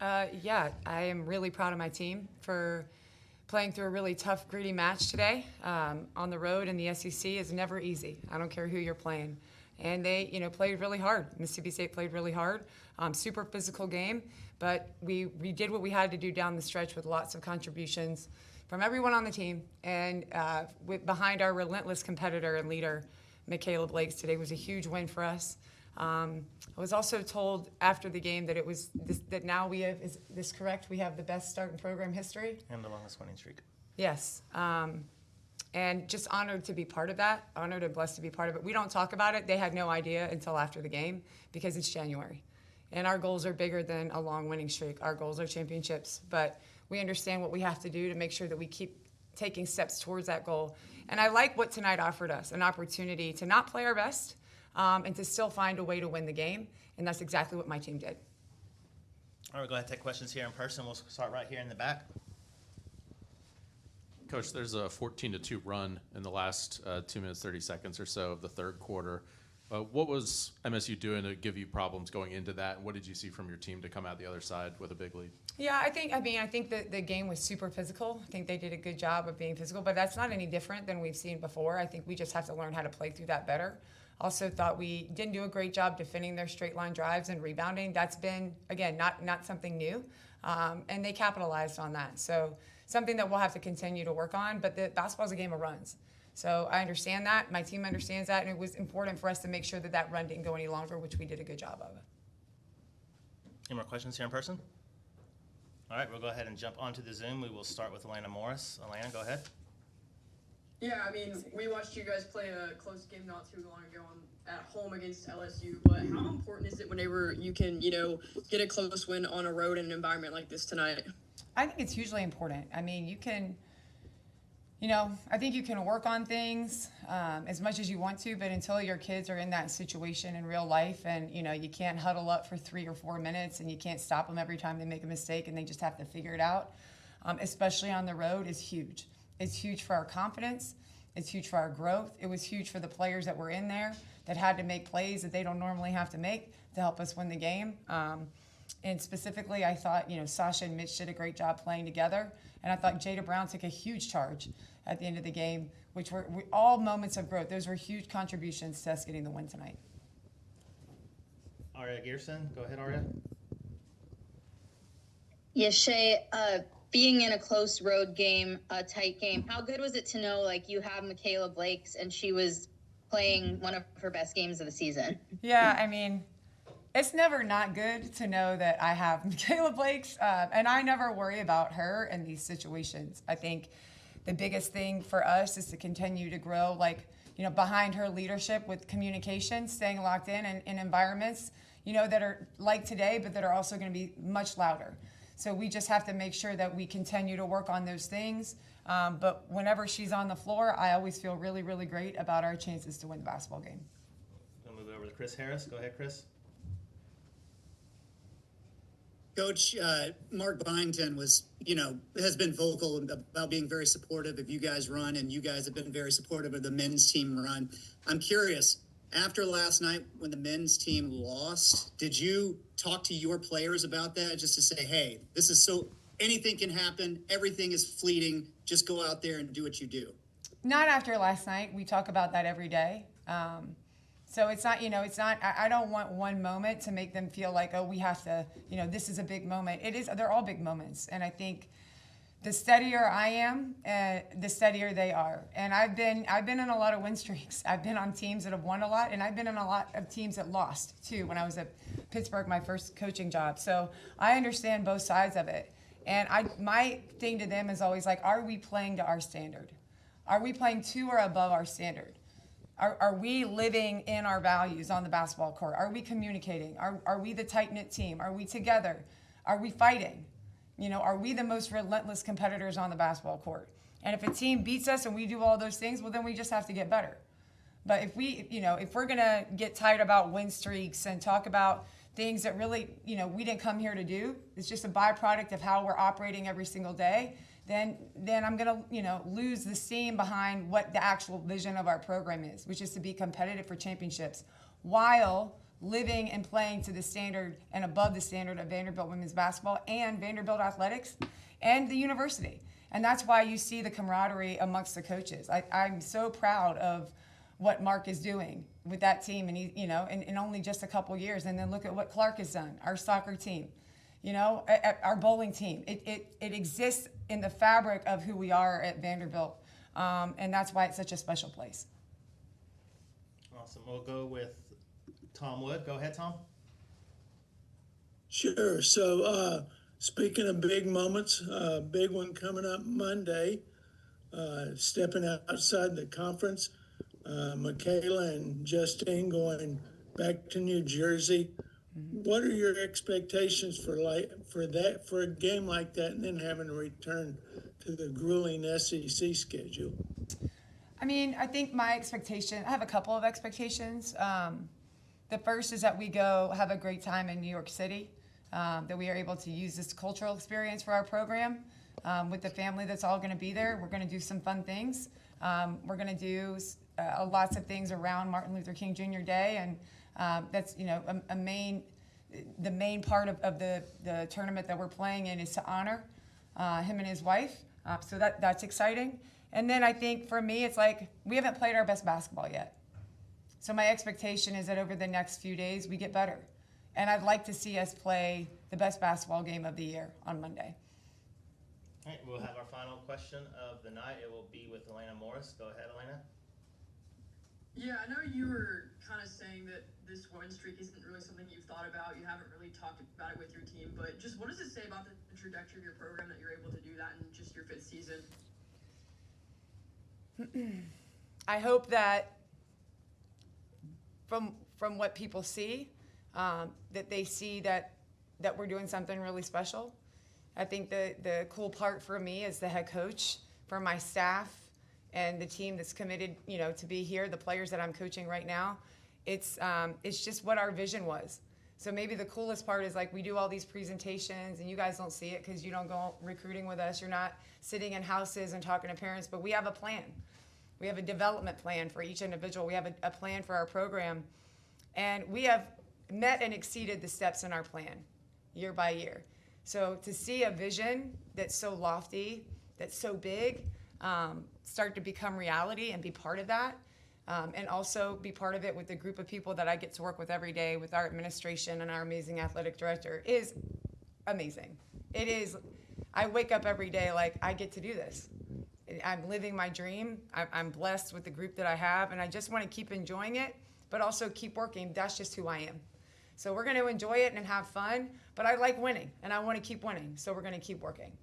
Yeah, I am really proud of my team for playing through a really tough, gritty match today. On the road in the SEC is never easy. I don't care who you're playing. And they, played really hard. Mississippi State played really hard. Super physical game, but we did what we had to do down the stretch with lots of contributions from everyone on the team. And behind our relentless competitor and leader, Michaela Blakes, today was a huge win for us. I was also told after the game that that now we have, is this correct? We have the best start in program history? And the longest winning streak. Yes. And just honored to be part of that, honored and blessed to be part of it. We don't talk about it. They had no idea until after the game because it's January. And our goals are bigger than a long winning streak. Our goals are championships. But we understand what we have to do to make sure that we keep taking steps towards that goal. And I like what tonight offered us, an opportunity to not play our best, and to still find a way to win the game, and that's exactly what my team did. All right, we'll go ahead and take questions here in person. We'll start right here in the back. Coach, there's a 14-2 run in the last 2 minutes, 30 seconds or so of the third quarter. What was MSU doing to give you problems going into that, and what did you see from your team to come out the other side with a big lead? Yeah, I think that the game was super physical. I think they did a good job of being physical, but that's not any different than we've seen before. I think we just have to learn how to play through that better. Also thought we didn't do a great job defending their straight line drives and rebounding. That's been, again, not something new, and they capitalized on that. So something that we'll have to continue to work on, but the basketball's a game of runs. So I understand that, my team understands that, and it was important for us to make sure that that run didn't go any longer, which we did a good job of. Any more questions here in person? All right, we'll go ahead and jump onto the Zoom. We will start with Alana Morris. Alana, go ahead. Yeah, I mean, we watched you guys play a close game not too long ago at home against LSU, but how important is it whenever you can, get a close win on a road in an environment like this tonight? I think it's hugely important. I mean, you can, I think you can work on things as much as you want to, but until your kids are in that situation in real life and, you can't huddle up for 3 or 4 minutes and you can't stop them every time they make a mistake and they just have to figure it out, especially on the road, is huge. It's huge for our confidence. It's huge for our growth. It was huge for the players that were in there that had to make plays that they don't normally have to make to help us win the game. And specifically, I thought, Sasha and Mitch did a great job playing together. And I thought Jada Brown took a huge charge at the end of the game, which were all moments of growth. Those were huge contributions to us getting the win tonight. Aria Gearson, go ahead, Aria. Yeah, Shea, being in a close road game, a tight game, how good was it to know, you have Michaela Blakes and she was playing one of her best games of the season? Yeah, I mean, it's never not good to know that I have Michaela Blakes, and I never worry about her in these situations. I think the biggest thing for us is to continue to grow, behind her leadership with communication, staying locked in environments, that are like today, but that are also going to be much louder. So we just have to make sure that we continue to work on those things. But whenever she's on the floor, I always feel really, really great about our chances to win the basketball game. We'll move over to Chris Harris. Go ahead, Chris. Coach, Mark Byington has been vocal about being very supportive of you guys' run, and you guys have been very supportive of the men's team run. I'm curious, after last night when the men's team lost, did you talk to your players about that just to say, hey, anything can happen, everything is fleeting, just go out there and do what you do? Not after last night. We talk about that every day. So it's not, I don't want one moment to make them feel like, oh, we have to, this is a big moment. They're all big moments. And I think the steadier I am, the steadier they are. And I've been in a lot of win streaks. I've been on teams that have won a lot, and I've been in a lot of teams that lost too when I was at Pittsburgh, my first coaching job. So I understand both sides of it. And my thing to them is always are we playing to our standard? Are we playing to or above our standard? Are we living in our values on the basketball court? Are we communicating? Are we the tight-knit team? Are we together? Are we fighting? Are we the most relentless competitors on the basketball court? And if a team beats us and we do all those things, well, then we just have to get better. But if we're going to get tired about win streaks and talk about things that really, we didn't come here to do, it's just a byproduct of how we're operating every single day, then I'm going to, lose the steam behind what the actual vision of our program is, which is to be competitive for championships while living and playing to the standard and above the standard of Vanderbilt women's basketball and Vanderbilt athletics and the university. And that's why you see the camaraderie amongst the coaches. I'm so proud of what Mark is doing with that team, and he, in only just a couple years. And then look at what Clark has done, our soccer team, our bowling team. It exists in the fabric of who we are at Vanderbilt, and that's why it's such a special place. Awesome. We'll go with Tom Wood. Go ahead, Tom. Sure. So, speaking of big moments, big one coming up Monday, stepping outside the conference, Michaela and Justine going back to New Jersey. What are your expectations for a game like that, and then having to return to the grueling SEC schedule? I mean, I think I have a couple of expectations. The first is that we go have a great time in New York City, that we are able to use this cultural experience for our program with the family that's all going to be there. We're going to do some fun things. We're going to do lots of things around Martin Luther King Jr. Day, and that's the main part of the tournament that we're playing in is to honor him and his wife. So that's exciting. And then I think for me, it's like we haven't played our best basketball yet. So my expectation is that over the next few days, we get better. And I'd like to see us play the best basketball game of the year on Monday. All right, we'll have our final question of the night. It will be with Elena Morris. Go ahead, Elena. Yeah, I know you were kind of saying that this win streak isn't really something you've thought about. You haven't really talked about it with your team, but just what does it say about the trajectory of your program that you're able to do that in just your 5th season? I hope that from what people see, that they see that we're doing something really special. I think the cool part for me as the head coach, for my staff and the team that's committed, to be here, the players that I'm coaching right now, it's just what our vision was. So maybe the coolest part is like we do all these presentations and you guys don't see it because you don't go recruiting with us. You're not sitting in houses and talking to parents, but we have a plan. We have a development plan for each individual. We have a plan for our program. And we have met and exceeded the steps in our plan year by year. So to see a vision that's so lofty, that's so big, start to become reality and be part of that, and also be part of it with the group of people that I get to work with every day with our administration and our amazing athletic director is amazing. It is, I wake up every day like I get to do this. I'm living my dream. I'm blessed with the group that I have, and I just want to keep enjoying it, but also keep working. That's just who I am. So we're going to enjoy it and have fun, but I like winning, and I want to keep winning, so we're going to keep working.